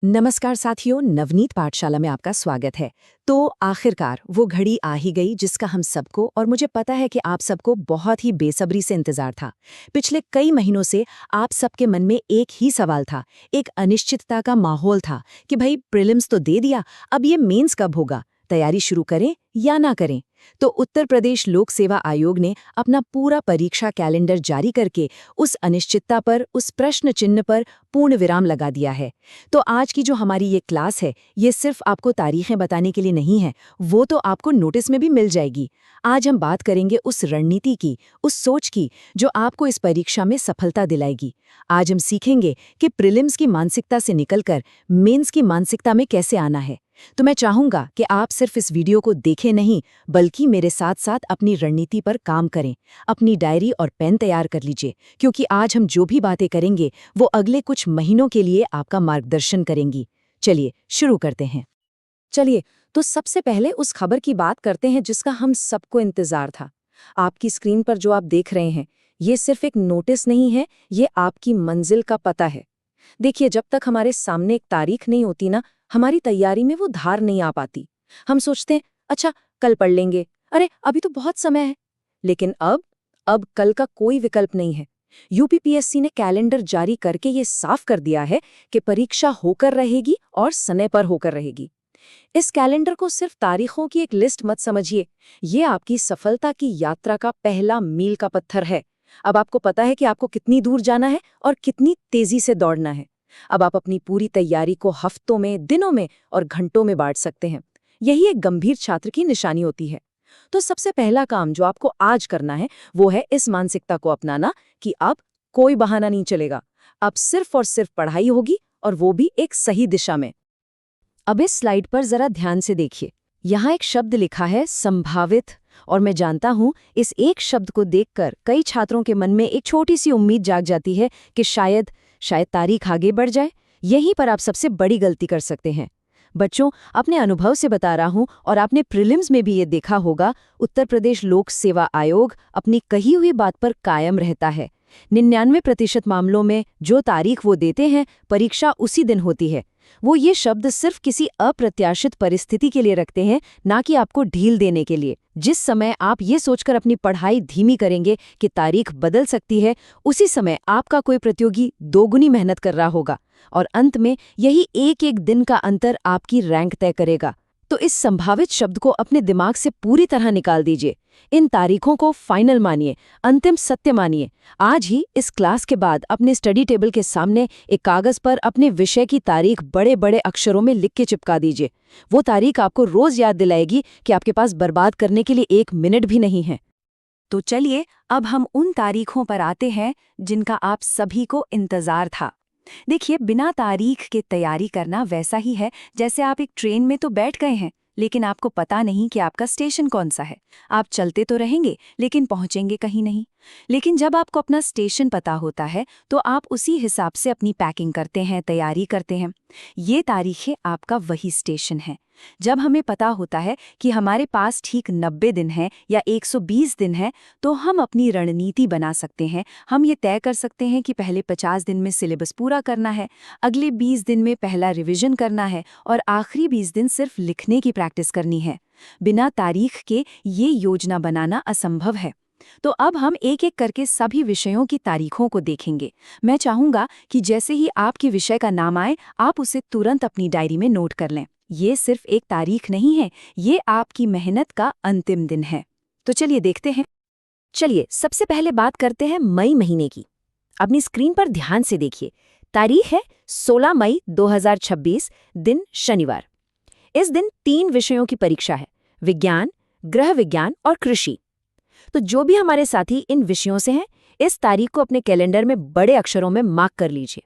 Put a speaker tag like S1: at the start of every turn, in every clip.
S1: नमस्कार साथियों, नवनीत पाठशाला में आपका स्वागत है। तो आखिरकार वो घड़ी आ ही गई जिसका हम सबको और मुझे पता है कि आप सबको बहुत ही बेसब्री से इंतजार था। पिछले कई महीनों से आप सबके मन में एक ही सवाल था, एक अनिश्चितता का माहौल था कि भाई प्रीलिम्स तो दे दिया, अब ये मेंस कब होगा, तैयारी शुरू करें या ना करें। तो उत्तर प्रदेश लोक सेवा आयोग ने अपना पूरा परीक्षा कैलेंडर जारी करके उस अनिश्चितता पर, उस प्रश्न चिन्ह पर पूर्ण विराम लगा दिया है। तो आज की जो हमारी ये क्लास है, ये सिर्फ आपको तारीखें बताने के लिए नहीं है, वो तो आपको नोटिस में भी मिल जाएगी। आज हम बात करेंगे उस रणनीति की, उस सोच की, जो आपको इस परीक्षा में सफलता दिलाएगी। आज हम सीखेंगे कि प्रीलिम्स की मानसिकता से निकलकर मेंस की मानसिकता में कैसे आना है। तो मैं चाहूंगा कि आप सिर्फ इस वीडियो को देखें नहीं, बल्कि मेरे साथ साथ अपनी रणनीति पर काम करें। अपनी डायरी और पेन तैयार कर लीजिए, क्योंकि आज हम जो भी बातें करेंगे वो अगले कुछ महीनों के लिए आपका मार्गदर्शन करेंगी। चलिए शुरू करते हैं। चलिए, तो सबसे पहले उस खबर की बात करते हैं जिसका हम सबको इंतजार था। आपकी स्क्रीन पर जो आप देख रहे हैं, ये सिर्फ एक नोटिस नहीं है, ये आपकी मंजिल का पता है। देखिए, जब तक हमारे सामने एक तारीख नहीं होती ना, हमारी तैयारी में वो धार नहीं आ पाती। हम सोचते हैं, अच्छा कल पढ़ लेंगे, अरे अभी तो बहुत समय है। लेकिन अब कल का कोई विकल्प नहीं है। यूपीपीएससी ने कैलेंडर जारी करके ये साफ कर दिया है कि परीक्षा होकर रहेगी और समय पर होकर रहेगी। इस कैलेंडर को सिर्फ तारीखों की एक लिस्ट मत समझिए, ये आपकी सफलता की यात्रा का पहला मील का पत्थर है। अब आपको पता है कि आपको कितनी दूर जाना है और कितनी तेजी से दौड़ना है। अब आप अपनी पूरी तैयारी को हफ्तों में, दिनों में और घंटों में बांट सकते हैं। यही एक गंभीर छात्र की निशानी होती है। तो सबसे पहला काम जो आपको आज करना है, वो है इस मानसिकता को अपनाना कि अब कोई बहाना नहीं चलेगा। अब सिर्फ और सिर्फ पढ़ाई होगी, और वो भी एक सही दिशा में। अब इस स्लाइड पर जरा ध्यान से देखिए। यहाँ एक शब्द लिखा है, संभावित। और मैं जानता हूँ, इस एक शब्द को देखकर कई छात्रों के मन में एक छोटी सी उम्मीद जाग जाती है कि शायद तारीख आगे बढ़ जाए। यहीं पर आप सबसे बड़ी गलती कर सकते हैं। बच्चों, अपने अनुभव से बता रहा हूँ, और आपने प्रीलिम्स में भी ये देखा होगा, उत्तर प्रदेश लोक सेवा आयोग अपनी कही हुई बात पर कायम रहता है। 99% मामलों में जो तारीख वो देते हैं, परीक्षा उसी दिन होती है। वो ये शब्द सिर्फ किसी अप्रत्याशित परिस्थिति के लिए रखते हैं, ना कि आपको ढील देने के लिए। जिस समय आप ये सोचकर अपनी पढ़ाई धीमी करेंगे कि तारीख बदल सकती है, उसी समय आपका कोई प्रतियोगी दोगुनी मेहनत कर रहा होगा, और अंत में यही एक एक दिन का अंतर आपकी रैंक तय करेगा। तो इस संभावित शब्द को अपने दिमाग से पूरी तरह निकाल दीजिए। इन तारीखों को फाइनल मानिए, अंतिम सत्य मानिए। आज ही इस क्लास के बाद अपने स्टडी टेबल के सामने एक कागज पर अपने विषय की तारीख बड़े बड़े अक्षरों में लिख के चिपका दीजिए। वो तारीख आपको रोज याद दिलाएगी कि आपके पास बर्बाद करने के लिए एक मिनट भी नहीं है। तो चलिए, अब हम उन तारीखों पर आते हैं जिनका आप सभी को इंतजार था। देखिए, बिना तारीख के तैयारी करना वैसा ही है जैसे आप एक ट्रेन में तो बैठ गए हैं, लेकिन आपको पता नहीं कि आपका स्टेशन कौन सा है। आप चलते तो रहेंगे, लेकिन पहुंचेंगे कहीं नहीं। लेकिन जब आपको अपना स्टेशन पता होता है, तो आप उसी हिसाब से अपनी पैकिंग करते हैं, तैयारी करते हैं। ये तारीखें आपका वही स्टेशन है। जब हमें पता होता है कि हमारे पास ठीक 90 दिन है या 120 दिन है, तो हम अपनी रणनीति बना सकते हैं। हम ये तय कर सकते हैं कि पहले 50 दिन में सिलेबस पूरा करना है, अगले 20 दिन में पहला रिवीजन करना है, और आखिरी 20 दिन सिर्फ लिखने की प्रैक्टिस करनी है। बिना तारीख के ये योजना बनाना असंभव है। तो अब हम एक एक करके सभी विषयों की तारीखों को देखेंगे। मैं चाहूंगा कि जैसे ही आपके विषय का नाम आए, आप उसे तुरंत अपनी डायरी में नोट कर लें। ये सिर्फ एक तारीख नहीं है, ये आपकी मेहनत का अंतिम दिन है। तो चलिए देखते हैं। चलिए, सबसे पहले बात करते हैं मई महीने की। अपनी स्क्रीन पर ध्यान से देखिए। तारीख है 16 मई 2026, दिन शनिवार। इस दिन 3 विषयों की परीक्षा है, विज्ञान, गृह विज्ञान और कृषि। तो जो भी हमारे साथी इन विषयों से हैं, इस तारीख को अपने कैलेंडर में बड़े अक्षरों में मार्क कर लीजिए।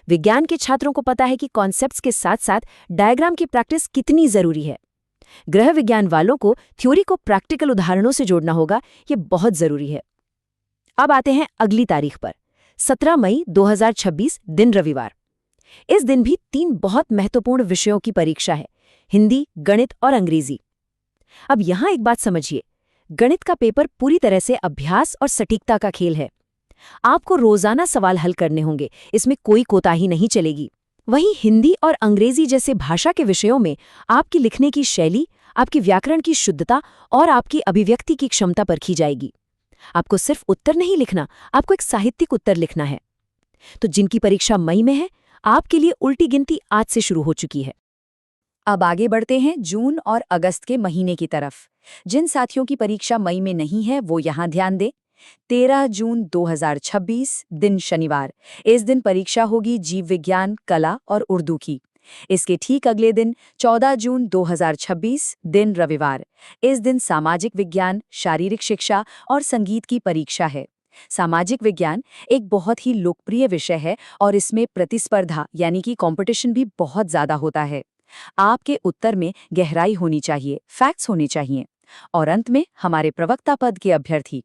S1: विज्ञान के छात्रों को पता है कि कॉन्सेप्ट्स के साथ साथ डायग्राम की प्रैक्टिस कितनी जरूरी है। गृह विज्ञान वालों को थ्योरी को प्रैक्टिकल उदाहरणों से जोड़ना होगा, ये बहुत जरूरी है। अब आते हैं अगली तारीख पर, 17 मई 2026, दिन रविवार। इस दिन भी 3 बहुत महत्वपूर्ण विषयों की परीक्षा है, हिंदी, गणित और अंग्रेजी। अब यहां एक बात समझिए, गणित का पेपर पूरी तरह से अभ्यास और सटीकता का खेल है। आपको रोजाना सवाल हल करने होंगे, इसमें कोई कोताही नहीं चलेगी। वहीं हिंदी और अंग्रेजी जैसे भाषा के विषयों में आपकी लिखने की शैली, आपकी व्याकरण की शुद्धता और आपकी अभिव्यक्ति की क्षमता परखी जाएगी। आपको सिर्फ उत्तर नहीं लिखना, आपको एक साहित्यिक उत्तर लिखना है। तो जिनकी परीक्षा मई में है, आपके लिए उल्टी गिनती आज से शुरू हो चुकी है। अब आगे बढ़ते हैं जून और अगस्त के महीने की तरफ। जिन साथियों की परीक्षा मई में नहीं है वो यहाँ ध्यान दें। 13 जून 2026 दिन शनिवार। इस दिन परीक्षा होगी जीव विज्ञान, कला और उर्दू की। इसके ठीक अगले दिन 14 जून 2026 दिन रविवार। इस दिन सामाजिक विज्ञान, शारीरिक शिक्षा और संगीत की परीक्षा है। सामाजिक विज्ञान एक बहुत ही लोकप्रिय विषय है और इसमें प्रतिस्पर्धा यानी कि कंपटीशन भी बहुत ज्यादा होता है। आपके उत्तर में गहराई होनी चाहिए, फैक्ट्स होने चाहिए। और अंत में हमारे प्रवक्ता पद के अभ्यर्थी।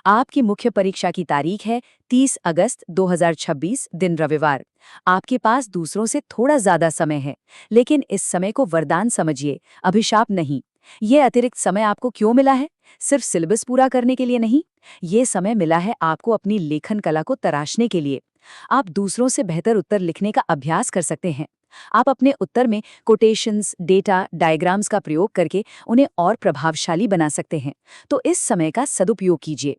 S1: आपकी मुख्य परीक्षा की तारीख है 30 अगस्त 2026 दिन रविवार। आपके पास दूसरों से थोड़ा ज्यादा समय है, लेकिन इस समय को वरदान समझिए, अभिशाप नहीं। ये अतिरिक्त समय आपको क्यों मिला है? सिर्फ सिलेबस पूरा करने के लिए नहीं, ये समय मिला है आपको अपनी लेखन कला को तराशने के लिए। आप दूसरों से बेहतर उत्तर लिखने का अभ्यास कर सकते हैं। आप अपने उत्तर में कोटेशंस, डेटा, डायग्राम्स का प्रयोग करके उन्हें और प्रभावशाली बना सकते हैं। तो इस समय का सदुपयोग कीजिए।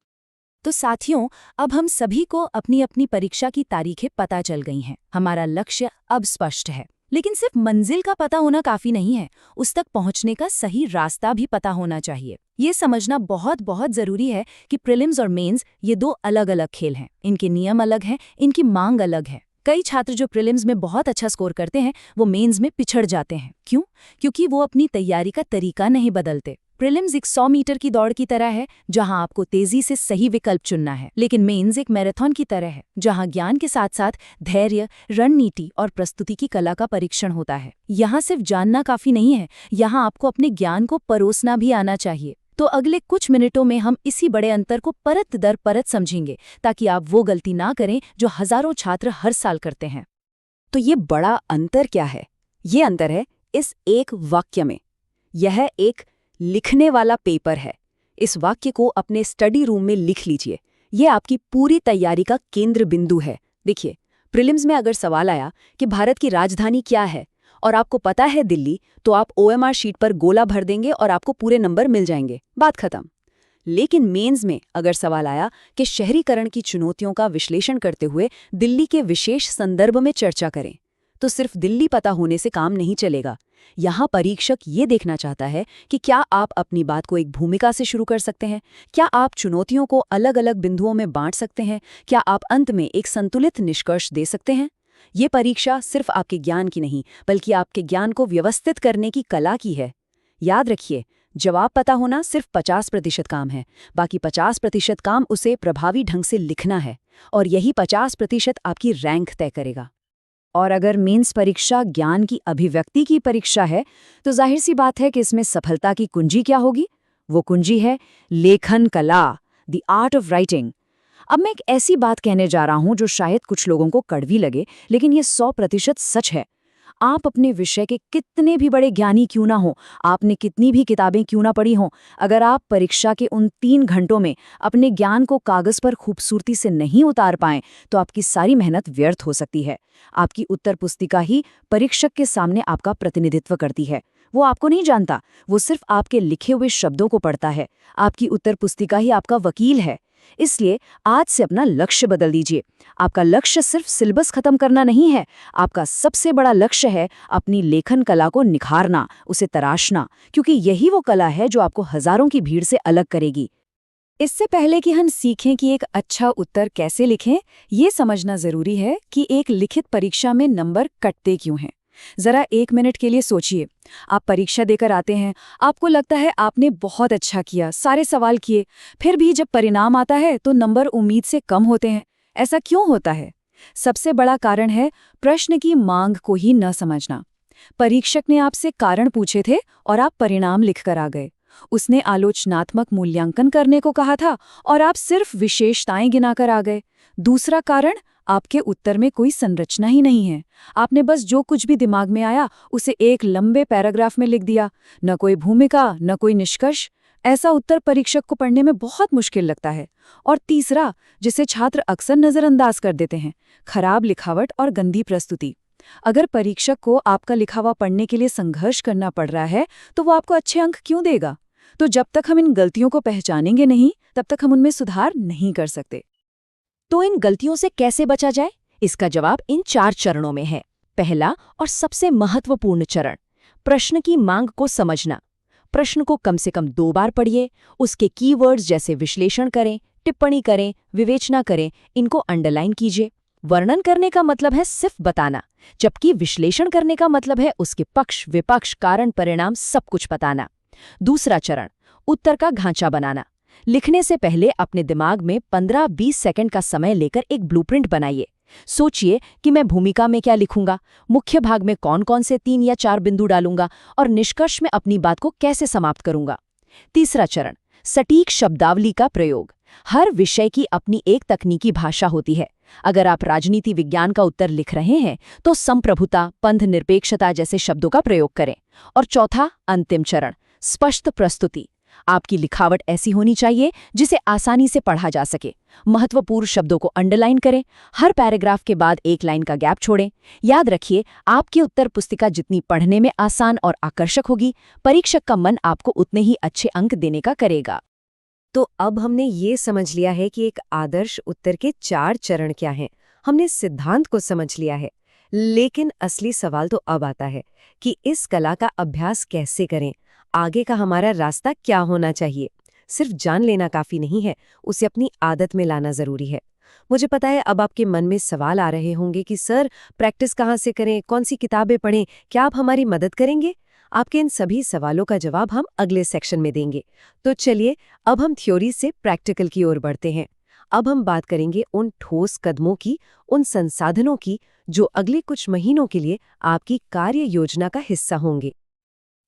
S1: तो साथियों, अब हम सभी को अपनी अपनी परीक्षा की तारीखें पता चल गई हैं। हमारा लक्ष्य अब स्पष्ट है, लेकिन सिर्फ मंजिल का पता होना काफी नहीं है, उस तक पहुंचने का सही रास्ता भी पता होना चाहिए। ये समझना बहुत बहुत जरूरी है कि प्रीलिम्स और मेंस ये दो अलग अलग खेल हैं। इनके नियम अलग हैं, इनकी मांग अलग है। कई छात्र जो प्रीलिम्स में बहुत अच्छा स्कोर करते हैं वो मेंस में पिछड़ जाते हैं। क्यों? क्योंकि वो अपनी तैयारी का तरीका नहीं बदलते। प्रीलिम्स एक 100 मीटर की दौड़ की तरह है जहां आपको तेजी से सही विकल्प चुनना है, लेकिन मेंस एक मैराथन की तरह है जहां ज्ञान के साथ साथ धैर्य, रणनीति और प्रस्तुति की कला का परीक्षण होता है। यहाँ सिर्फ जानना काफी नहीं है, यहाँ आपको अपने ज्ञान को परोसना भी आना चाहिए। तो अगले कुछ मिनटों में हम इसी बड़े अंतर को परत दर परत समझेंगे, ताकि आप वो गलती ना करें जो हजारों छात्र हर साल करते हैं। तो ये बड़ा अंतर क्या है? ये अंतर है इस एक वाक्य में। यह एक लिखने वाला पेपर है। इस वाक्य को अपने स्टडी रूम में लिख लीजिए। ये आपकी पूरी तैयारी का केंद्र बिंदु है। देखिए, प्रीलिम्स में अगर सवाल आया कि भारत की राजधानी क्या है और आपको पता है दिल्ली, तो आप OMR शीट पर गोला भर देंगे और आपको पूरे नंबर मिल जाएंगे, बात खत्म। लेकिन मेंस में अगर सवाल आया कि शहरीकरण की चुनौतियों का विश्लेषण करते हुए दिल्ली के विशेष संदर्भ में चर्चा करें, तो सिर्फ दिल्ली पता होने से काम नहीं चलेगा। यहाँ परीक्षक ये देखना चाहता है कि क्या आप अपनी बात को एक भूमिका से शुरू कर सकते हैं, क्या आप चुनौतियों को अलग अलग बिंदुओं में बांट सकते हैं, क्या आप अंत में एक संतुलित निष्कर्ष दे सकते हैं। ये परीक्षा सिर्फ आपके ज्ञान की नहीं, बल्कि आपके ज्ञान को व्यवस्थित करने की कला की है। याद रखिए, जवाब पता होना सिर्फ 50% काम है, बाकी 50% काम उसे प्रभावी ढंग से लिखना है, और यही 50% आपकी रैंक तय करेगा। और अगर मेंस परीक्षा ज्ञान की अभिव्यक्ति की परीक्षा है, तो जाहिर सी बात है कि इसमें सफलता की कुंजी क्या होगी? वो कुंजी है लेखन कला, द आर्ट ऑफ राइटिंग। अब मैं एक ऐसी बात कहने जा रहा हूं जो शायद कुछ लोगों को कड़वी लगे, लेकिन ये 100% सच है। आप अपने विषय के कितने भी बड़े ज्ञानी क्यों ना हो, आपने कितनी भी किताबें क्यों ना पढ़ी हों, अगर आप परीक्षा के उन 3 घंटों में अपने ज्ञान को कागज पर खूबसूरती से नहीं उतार पाएं, तो आपकी सारी मेहनत व्यर्थ हो सकती है। आपकी उत्तर पुस्तिका ही परीक्षक के सामने आपका प्रतिनिधित्व करती है। वो आपको नहीं जानता, वो सिर्फ आपके लिखे हुए शब्दों को पढ़ता है। आपकी उत्तर पुस्तिका ही आपका वकील है। इसलिए आज से अपना लक्ष्य बदल दीजिए। आपका लक्ष्य सिर्फ सिलेबस खत्म करना नहीं है, आपका सबसे बड़ा लक्ष्य है अपनी लेखन कला को निखारना, उसे तराशना, क्योंकि यही वो कला है जो आपको हजारों की भीड़ से अलग करेगी। इससे पहले कि हम सीखें कि एक अच्छा उत्तर कैसे लिखें, ये समझना जरूरी है कि एक लिखित परीक्षा में नंबर कटते क्यों हैं। जरा 1 मिनट के लिए सोचिए। आप परीक्षा देकर आते हैं, आपको लगता है आपने बहुत अच्छा किया, सारे सवाल किए, फिर भी जब परिणाम आता है तो नंबर उम्मीद से कम होते हैं। ऐसा क्यों होता है? सबसे बड़ा कारण है प्रश्न की मांग को ही न समझना। परीक्षक ने आपसे कारण पूछे थे और आप परिणाम लिखकर आ गए। उसने आलोचनात्मक मूल्यांकन करने को कहा था और आप सिर्फ विशेषताएं गिनाकर आ गए। दूसरा कारण, आपके उत्तर में कोई संरचना ही नहीं है। आपने बस जो कुछ भी दिमाग में आया उसे एक लंबे पैराग्राफ में लिख दिया, न कोई भूमिका, न कोई निष्कर्ष। ऐसा उत्तर परीक्षक को पढ़ने में बहुत मुश्किल लगता है। और तीसरा, जिसे छात्र अक्सर नजरअंदाज कर देते हैं, खराब लिखावट और गंदी प्रस्तुति। अगर परीक्षक को आपका लिखा हुआ पढ़ने के लिए संघर्ष करना पड़ रहा है तो वो आपको अच्छे अंक क्यों देगा? तो जब तक हम इन गलतियों को पहचानेंगे नहीं, तब तक हम उनमें सुधार नहीं कर सकते। तो इन गलतियों से कैसे बचा जाए? इसका जवाब इन 4 चरणों में है। पहला और सबसे महत्वपूर्ण चरण, प्रश्न की मांग को समझना। प्रश्न को कम से कम 2 बार पढ़िए, उसके कीवर्ड्स जैसे विश्लेषण करें, टिप्पणी करें, विवेचना करें, इनको अंडरलाइन कीजिए। वर्णन करने का मतलब है सिर्फ बताना, जबकि विश्लेषण करने का मतलब है उसके पक्ष, विपक्ष, कारण, परिणाम सब कुछ बताना। दूसरा चरण, उत्तर का ढांचा बनाना। लिखने से पहले अपने दिमाग में 15-20 सेकंड का समय लेकर एक ब्लूप्रिंट बनाइए। सोचिए कि मैं भूमिका में क्या लिखूंगा, मुख्य भाग में कौन-कौन से 3 या 4 बिंदु डालूंगा और निष्कर्ष में अपनी बात को कैसे समाप्त करूंगा। तीसरा चरण, सटीक शब्दावली का प्रयोग। हर विषय की अपनी एक तकनीकी भाषा होती है। अगर आप राजनीति विज्ञान का उत्तर लिख रहे हैं तो संप्रभुता, पंथ निरपेक्षता जैसे शब्दों का प्रयोग करें। और चौथा, अंतिम चरण, स्पष्ट प्रस्तुति। आपकी लिखावट ऐसी होनी चाहिए जिसे आसानी से पढ़ा जा सके। महत्वपूर्ण शब्दों को अंडरलाइन करें, हर पैराग्राफ के बाद एक लाइन का गैप छोड़ें। याद रखिए, आपकी उत्तर पुस्तिका जितनी पढ़ने में आसान और आकर्षक होगी, परीक्षक का मन आपको उतने ही अच्छे अंक देने का करेगा। तो अब हमने ये समझ लिया है कि एक आदर्श उत्तर के 4 चरण क्या हैं। हमने सिद्धांत को समझ लिया है, लेकिन असली सवाल तो अब आता है कि इस कला का अभ्यास कैसे करें। आगे का हमारा रास्ता क्या होना चाहिए? सिर्फ जान लेना काफी नहीं है, उसे अपनी आदत में लाना जरूरी है। मुझे पता है अब आपके मन में सवाल आ रहे होंगे कि सर, प्रैक्टिस कहाँ से करें, कौन सी किताबें पढ़ें, क्या आप हमारी मदद करेंगे? आपके इन सभी सवालों का जवाब हम अगले सेक्शन में देंगे। तो चलिए, अब हम थ्योरी से प्रैक्टिकल की ओर बढ़ते हैं। अब हम बात करेंगे उन ठोस कदमों की, उन संसाधनों की जो अगले कुछ महीनों के लिए आपकी कार्य योजना का हिस्सा होंगे।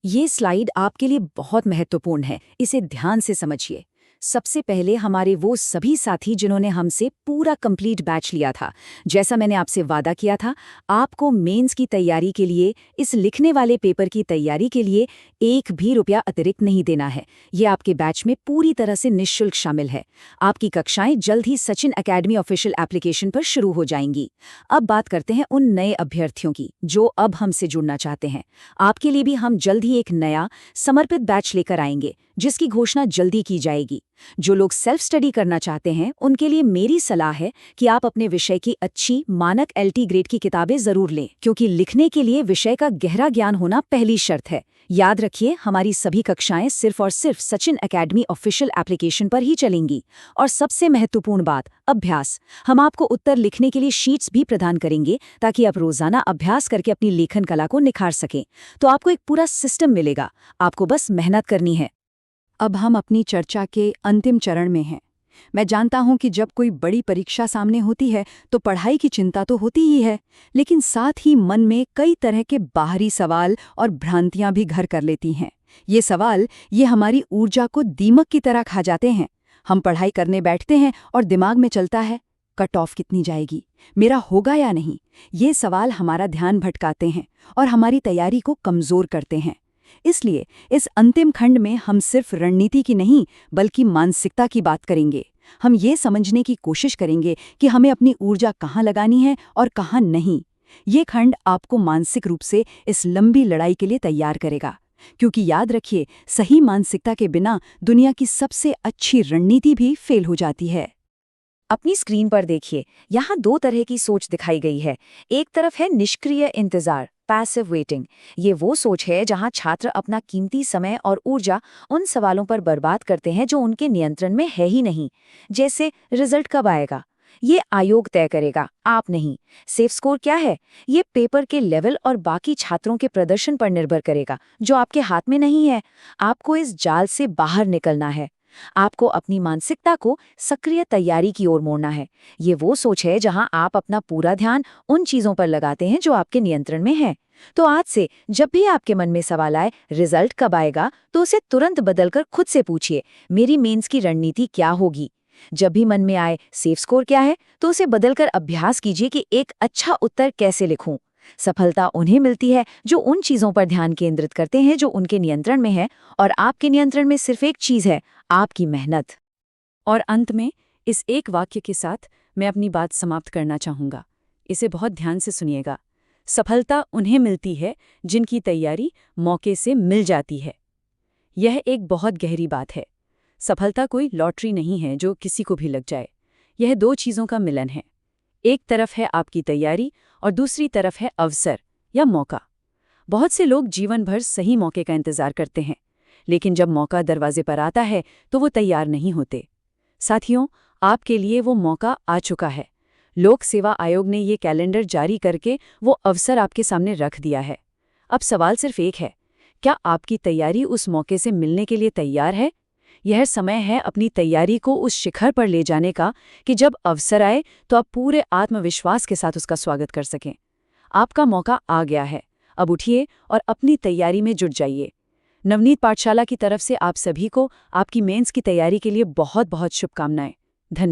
S1: ये स्लाइड आपके लिए बहुत महत्वपूर्ण है, इसे ध्यान से समझिए। सबसे पहले हमारे वो सभी साथी जिन्होंने हमसे पूरा कंप्लीट बैच लिया था। जैसा मैंने आपसे वादा किया था, आपको मेंस की तैयारी के लिए, इस लिखने वाले पेपर की तैयारी के लिए 1 भी रुपया अतिरिक्त नहीं देना है। ये आपके बैच में पूरी तरह से निःशुल्क शामिल है। आपकी कक्षाएं जल्द ही सचिन अकेडमी ऑफिशियल एप्लीकेशन पर शुरू हो जाएंगी। अब बात करते हैं उन नए अभ्यर्थियों की जो अब हमसे जुड़ना चाहते हैं। आपके लिए भी हम जल्द ही एक नया समर्पित बैच लेकर आएंगे, जिसकी घोषणा जल्दी की जाएगी। जो लोग सेल्फ स्टडी करना चाहते हैं, उनके लिए मेरी सलाह है कि आप अपने विषय की अच्छी मानक LT ग्रेड की किताबें जरूर लें, क्योंकि लिखने के लिए विषय का गहरा ज्ञान होना पहली शर्त है। याद रखिए, हमारी सभी कक्षाएं सिर्फ और सिर्फ सचिन अकेडमी ऑफिशियल एप्लीकेशन पर ही चलेंगी। और सबसे महत्वपूर्ण बात, अभ्यास। हम आपको उत्तर लिखने के लिए शीट्स भी प्रदान करेंगे, ताकि आप रोजाना अभ्यास करके अपनी लेखन कला को निखार सकें। तो आपको एक पूरा सिस्टम मिलेगा, आपको बस मेहनत करनी है। अब हम अपनी चर्चा के अंतिम चरण में हैं। मैं जानता हूं कि जब कोई बड़ी परीक्षा सामने होती है तो पढ़ाई की चिंता तो होती ही है, लेकिन साथ ही मन में कई तरह के बाहरी सवाल और भ्रांतियां भी घर कर लेती हैं। ये सवाल, ये हमारी ऊर्जा को दीमक की तरह खा जाते हैं। हम पढ़ाई करने बैठते हैं और दिमाग में चलता है, कट ऑफ कितनी जाएगी, मेरा होगा या नहीं। ये सवाल हमारा ध्यान भटकाते हैं और हमारी तैयारी को कमजोर करते हैं। इसलिए इस अंतिम खंड में हम सिर्फ रणनीति की नहीं, बल्कि मानसिकता की बात करेंगे। हम ये समझने की कोशिश करेंगे कि हमें अपनी ऊर्जा कहाँ लगानी है और कहाँ नहीं। ये खंड आपको मानसिक रूप से इस लंबी लड़ाई के लिए तैयार करेगा, क्योंकि याद रखिए, सही मानसिकता के बिना दुनिया की सबसे अच्छी रणनीति भी फेल हो जाती है। अपनी स्क्रीन पर देखिए, यहाँ 2 तरह की सोच दिखाई गई है। एक तरफ है निष्क्रिय इंतजार, पैसिव वेटिंग। ये वो सोच है जहाँ छात्र अपना कीमती समय और ऊर्जा उन सवालों पर बर्बाद करते हैं जो उनके नियंत्रण में है ही नहीं। जैसे, रिजल्ट कब आएगा, ये आयोग तय करेगा, आप नहीं। सेफ स्कोर क्या है, ये पेपर के लेवल और बाकी छात्रों के प्रदर्शन पर निर्भर करेगा, जो आपके हाथ में नहीं है। आपको इस जाल से बाहर निकलना है। आपको अपनी मानसिकता को सक्रिय तैयारी की ओर मोड़ना है। ये वो सोच है जहां आप अपना पूरा ध्यान उन चीजों पर लगाते हैं जो आपके नियंत्रण में है। तो आज से जब भी आपके मन में सवाल आए, रिजल्ट कब आएगा, तो उसे तुरंत बदलकर खुद से पूछिए, मेरी मेंस की रणनीति क्या होगी। जब भी मन में आए, सेफ स्कोर क्या है, तो उसे बदलकर अभ्यास कीजिए कि एक अच्छा उत्तर कैसे लिखूं। सफलता उन्हें मिलती है जो उन चीजों पर ध्यान केंद्रित करते हैं जो उनके नियंत्रण में है, और आपके नियंत्रण में सिर्फ एक चीज है, आपकी मेहनत। और अंत में इस एक वाक्य के साथ मैं अपनी बात समाप्त करना चाहूंगा। इसे बहुत ध्यान से सुनिएगा।
S2: सफलता उन्हें मिलती है जिनकी तैयारी मौके से मिल जाती है। यह एक बहुत गहरी बात है। सफलता कोई लॉटरी नहीं है जो किसी को भी लग जाए। यह दो चीज़ों का मिलन है। एक तरफ है आपकी तैयारी और दूसरी तरफ है अवसर या मौका। बहुत से लोग जीवन भर सही मौके का इंतजार करते हैं, लेकिन जब मौका दरवाजे पर आता है तो वो तैयार नहीं होते। साथियों, आपके लिए वो मौका आ चुका है। लोक सेवा आयोग ने ये कैलेंडर जारी करके वो अवसर आपके सामने रख दिया है। अब सवाल सिर्फ एक है, क्या आपकी तैयारी उस मौके से मिलने के लिए तैयार है? यह समय है अपनी तैयारी को उस शिखर पर ले जाने का कि जब अवसर आए तो आप पूरे आत्मविश्वास के साथ उसका स्वागत कर सकें। आपका मौका आ गया है। अब उठिए और अपनी तैयारी में जुट जाइए। नवनीत पाठशाला की तरफ से आप सभी को आपकी मेंस की तैयारी के लिए बहुत बहुत शुभकामनाएं। धन्यवाद।